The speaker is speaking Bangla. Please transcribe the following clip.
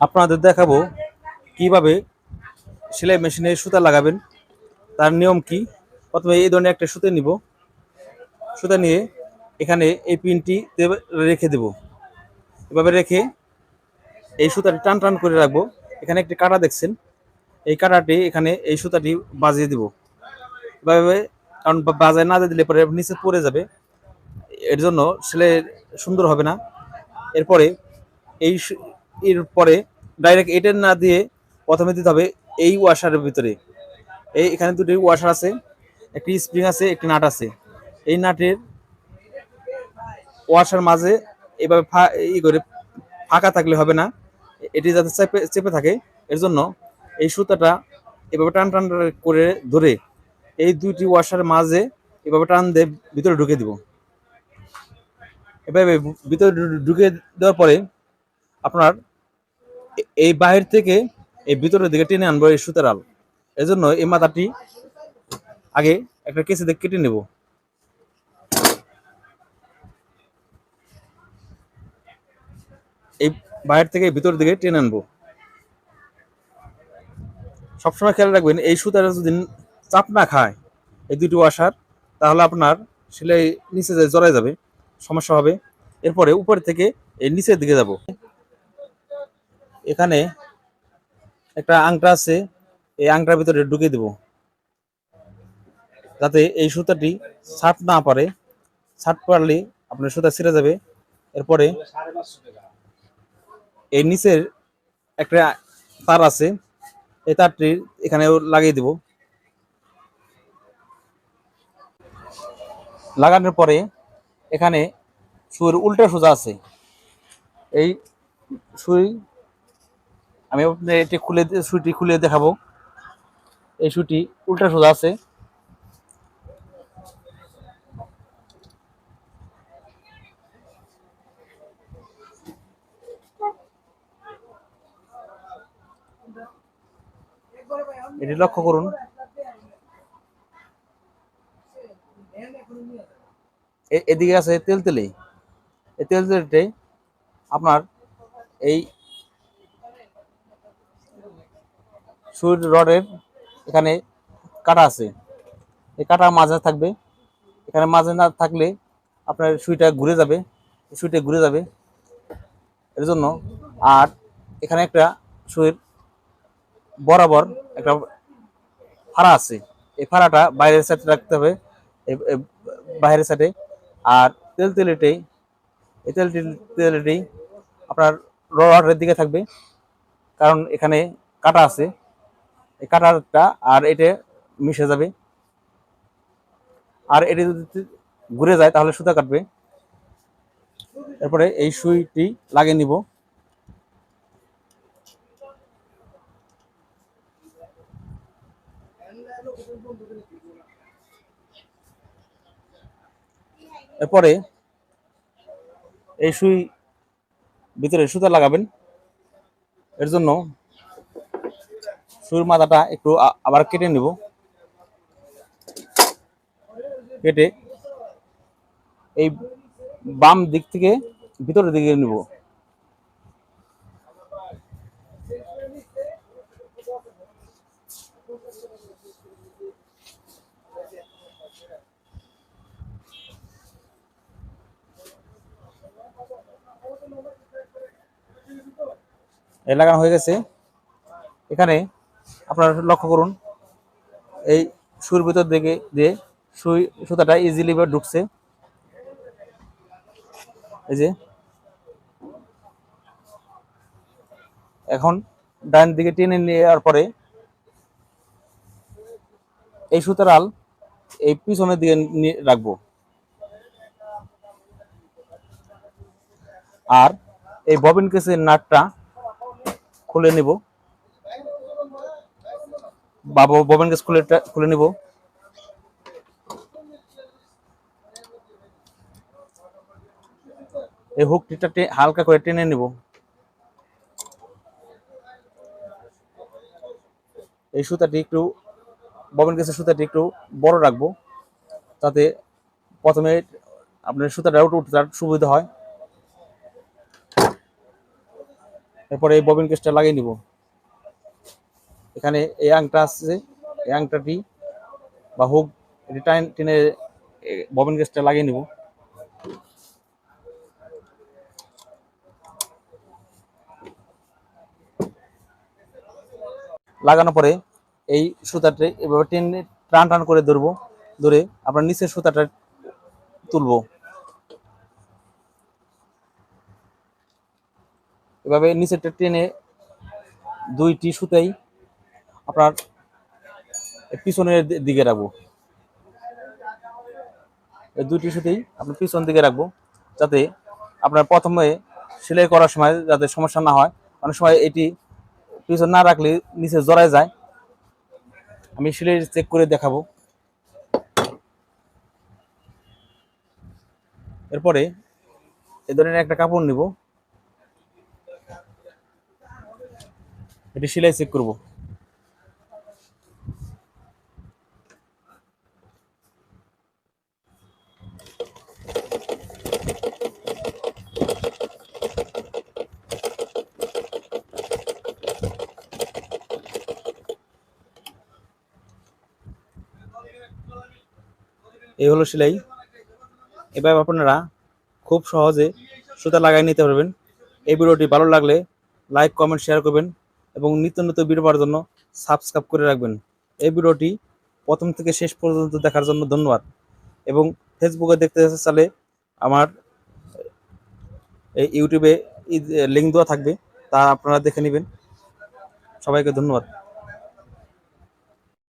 আপনাদের দেখাবো কিভাবে সেলাই মেশিনে সুতা লাগাবেন। তার নিয়ম কি? প্রথমে এই ধরনের একটা সুতা নিব। সুতা নিয়ে এখানে এই পিনটি রেখে দেব। এভাবে রেখে এই সুতাটি টান টান করে রাখবো। এখানে একটি কাঁটা দেখছেন, এই কাঁটাটি এখানে এই সুতাটি বাজিয়ে দিব এভাবে, কারণ বাজায় না দিলে পরে নিচে পড়ে যাবে, এর জন্য সেলাই সুন্দর হবে না। এরপরে এই এরপরে ডাইরেক্ট এটা না দিয়ে প্রথমে দিতে হবে এই ওয়াশারের ভিতরে। এখানে দুটি ওয়াশার আছে, একটি স্প্রিং আছে, একটি নাট আছে। এই নাটের ওয়াশার মাঝে এভাবে করে ফাঁকা থাকলে হবে না, এটি যাতে চেপে চেপে থাকে। এর জন্য এই সুতাটা এভাবে টান টান করে ধরে এই দুইটি ওয়াশার মাঝে এভাবে টান দিয়ে ভিতরে ঢুকে দিব। এভাবে ভিতরে ঢুকে দেওয়ার পরে আপনার এই বাহির থেকে এই ভিতরের দিকে টেনে আনবো এই সুতার আল। এই জন্য এই মাথাটি আগে একটা কেঁচি দিয়ে কেটে নেব। এই বাহির থেকে ভিতরের দিকে টেনে আনবো। সবসময় খেয়াল রাখবেন এই সুতাটা যদি চাপ না খায় এই দুটি ওয়াশার, তাহলে আপনার সেলাই নিচে জড়াই যাবে, সমস্যা হবে। এরপরে উপর থেকে এই নিচের দিকে যাব। এখানে একটা আংটা আছে, এই আংটার ভিতরে ঢুকে দেব যাতে এই সুতাটি ছাট না পারে। ছাট পারলে আপনার সুতা ছিঁড়ে যাবে। এরপরে এই নিচের একটা তার আছে, এই তারটি এখানে লাগিয়ে দেব। লাগানোর পরে এখানে সুইয়ের উল্টা সোজা আছে, এই সুই আমি এটি খুলে সুইটি খুলে দেখাবো। এই সুইটি উল্টা সোজা আছে। এটি লক্ষ্য করুন। এদিকে আছে তেলতেলে, এই তেলতেলেতে আপনার এই সুইট রডের এখানে কাটা আছে, এই কাটা মাঝে থাকবে। এখানে মাঝে না থাকলে আপনার সুইটা ঘুরে যাবে, সুইটা ঘুরে যাবে এর জন্য। আর এখানে একটা সুইর বরাবর একটা ফাড়া আছে, এই ফাড়াটা বাইরের সাইডে রাখতে হবে, বাইরের সাইডে। আর তেলতেলেটেই এই তেলতেলেটেই আপনার রডের দিকে থাকবে, কারণ এখানে কাটা আছে, এই কাটাটা আর এটা মিশে যাবে। আর এটি যদি ঘুরে যায় তাহলে সুতা কাটবে। এরপরে এই সুইটি লাগিয়ে নিব। এরপরে এই সুই ভিতরে সুতা লাগাবেন। এর জন্য সুইয়ের মাথাটা একটু আবার কেটে নিব। কেটে এই বাম দিক থেকে ভিতরের দিকে নিব। এই লাগানো হয়ে গেছে। এখানে আপনারা লক্ষ্য করুন, এই সুইয়ের ভিতর দিকে দিয়ে সুতাটা ইজিলি ঢুকছে। এই যে এখন ডান দিকে টেনে নেওয়ার পরে এই সুতার আল এই পিছনের দিকে রাখবো। আর এই ববিন কেসের নাটটা খুলে নিব, বা ববিন কেস খুলে নিব। এই হুকটিটা হালকা করে টেনে নিব। এই সুতাটি একটু ববিন কেসের সুতাটি একটু বড় রাখবো, যাতে প্রথমে আপনার সুতাটা উঠতে সুবিধা হয়। এরপরে এই ববিন কেসটা লাগিয়ে নিব। এখানে এই আংটা আছে, এই আংটাটি বা হুক এটি টেনে ববিন কেসটা লাগিয়ে নিব। লাগানোর পরে এই সুতাটা এভাবে টেনে টান টান করে ধরে আপনার নিচের সুতাটা তুলবো। এভাবে নিচেরটা টেনে দুইটি সুতাই আপনার পিছনের দিকে রাখবো। এই দুইটি সুতাই আপনার পিছন দিকে রাখবো, যাতে আপনার প্রথমে সেলাই করার সময় যাতে সমস্যা না হয়। অনেক সময় এটি পিছন না রাখলে নিচে জড়ায় যায়। আমি সেলাই চেক করে দেখাবো। এরপরে এ ধরনের একটা কাপড় নিব, এটি সেলাই চেক করব। এই হলো সেলাই। এভাবে আপনারা খুব সহজে সুতা লাগাই নিতে পারবেন। এই ভিডিওটি ভালো লাগলে লাইক কমেন্ট শেয়ার করবেন এবং নিত্য নতুন ভিডিও পাওয়ার জন্য সাবস্ক্রাইব করে রাখবেন। এই ভিডিওটি প্রথম থেকে শেষ পর্যন্ত দেখার জন্য ধন্যবাদ। এবং ফেসবুকে দেখতে চাইলে আমার এই ইউটিউবে লিঙ্ক দেওয়া থাকবে, তা আপনারা দেখে নেবেন। সবাইকে ধন্যবাদ।